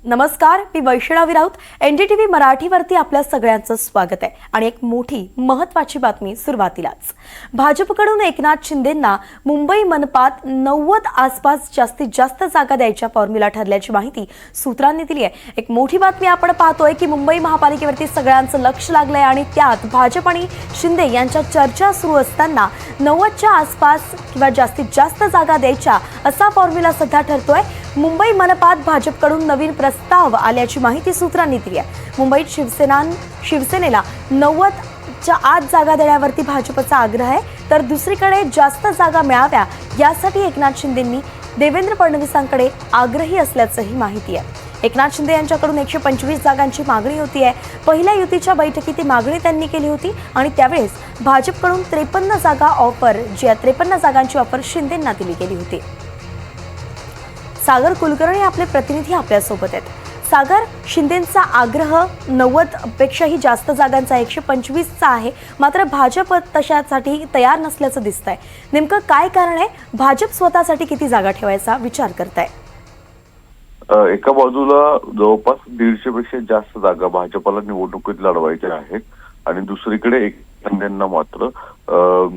नमस्कार, मी वैष्णवी राऊत. एनडीटीव्ही मराठीवरती आपल्या सगळ्यांचं स्वागत आहे. आणि एक मोठी महत्त्वाची बातमी सुरुवातीलाच. भाजपकडून एकनाथ शिंदेंना मुंबई मनपात 90 आसपास जास्तीत जास्त जागा द्यायच्या फॉर्म्युला ठरल्याची माहिती सूत्रांनी दिली आहे. एक मोठी बातमी आपण पाहतोय की मुंबई महापालिकेवरती सगळ्यांचं लक्ष लागलंय आणि त्यात भाजप आणि शिंदे यांच्या चर्चा सुरू असताना 90च्या आसपास किंवा जास्तीत जास्त जागा द्यायच्या असा फॉर्म्युला सध्या ठरतोय. मुंबई मनपात भाजपकडून नवीन प्रस्ताव आल्याची माहिती सूत्रांनी दिली आहे. मुंबईत शिवसेनेला 90च्या आत जागा देण्यावरती भाजपचा आग्रह आहे, तर दुसरीकडे जास्त जागा मिळाव्या यासाठी एकनाथ शिंदेंनी देवेंद्र फडणवीसांकडे आग्रही असल्याचंही माहिती आहे. एकनाथ शिंदे यांच्याकडून 125 जागांची मागणी होती आहे. पहिल्या युतीच्या बैठकीत ती मागणी त्यांनी केली होती आणि त्यावेळेस भाजपकडून 53 जागा ऑफर, ज्या 53 जागांची ऑफर शिंदेंना दिली गेली होती. सागर कुलकर्णी आपले प्रतिनिधी आपल्यासोबत आहेत. सागर, शिंदेंचा आग्रह 90 पेक्षाही जास्त जागांचा 125चा आहे, मात्र भाजप तशासाठी तयार नसल्याचं दिसतंय. नेमकं काय कारण आहे? भाजप स्वतःसाठी किती जागा ठेवायचा विचार करताय? एका बाजूला जवळपास 150 पेक्षा जास्त जागा भाजपला निवडणुकीत लढवायच्या आहेत आणि दुसरीकडे शिंदेंना मात्र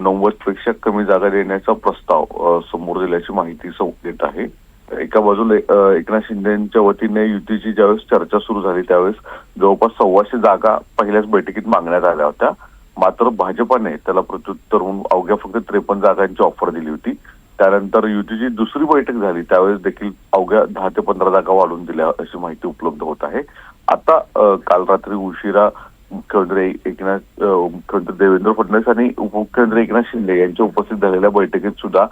90 पेक्षा कमी जागा देण्याचा प्रस्ताव समोर दिल्याची माहिती येत आहे. एका बाजूला एकनाथ शिंदेच्या वतीने युतीची ज्यावेळेस चर्चा सुरू झाली त्यावेळेस जवळपास 125 जागा पहिल्याच बैठकीत मागण्यात आल्या होत्या. मात्र भाजपाने त्याला प्रत्युत्तर म्हणून अवघ्या फक्त 53 जागांची ऑफर दिली होती. त्यानंतर युतीची दुसरी बैठक झाली त्यावेळेस देखील अवघ्या 10 ते 15 जागा वाढवून दिल्या अशी माहिती उपलब्ध होत आहे. आता काल रात्री उशिरा मुख्यमंत्री देवेंद्र फडणवीस आणि उपमुख्यमंत्री एकनाथ शिंदे यांच्या उपस्थित झालेल्या बैठकीत सुद्धा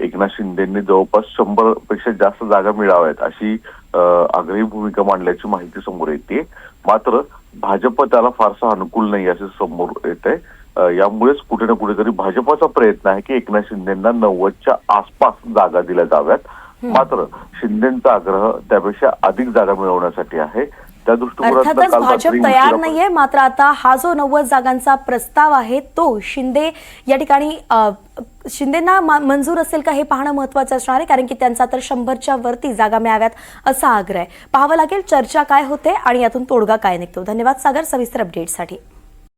एकनाथ शिंदेंनी जवळपास 100 पेक्षा जास्त जागा मिळाव्यात अशी आग्रही भूमिका मांडल्याची माहिती समोर येते. मात्र भाजप त्याला फारसा अनुकूल नाही असे समोर येत आहे. यामुळेच कुठे ना कुठेतरी भाजपचा प्रयत्न आहे की एकनाथ शिंदेंना 90च्या आसपास जागा दिल्या जाव्यात. मात्र शिंदेंचा आग्रह त्यापेक्षा अधिक जागा मिळवण्यासाठी आहे. त्या अर्थातच भाजप तयार नाहीये, मात्र आता हा जो 90 जागांचा प्रस्ताव आहे तो शिंदे या ठिकाणी शिंदेंना मंजूर असेल का हे पाहणं महत्त्वाचं असणार आहे, कारण की त्यांचा तर 100च्या वरती जागा मिळाव्यात असा आग्रह आहे. पाहावं लागेल चर्चा काय होते आणि यातून तोडगा काय निघतो. धन्यवाद सागर सविस्तर अपडेटसाठी.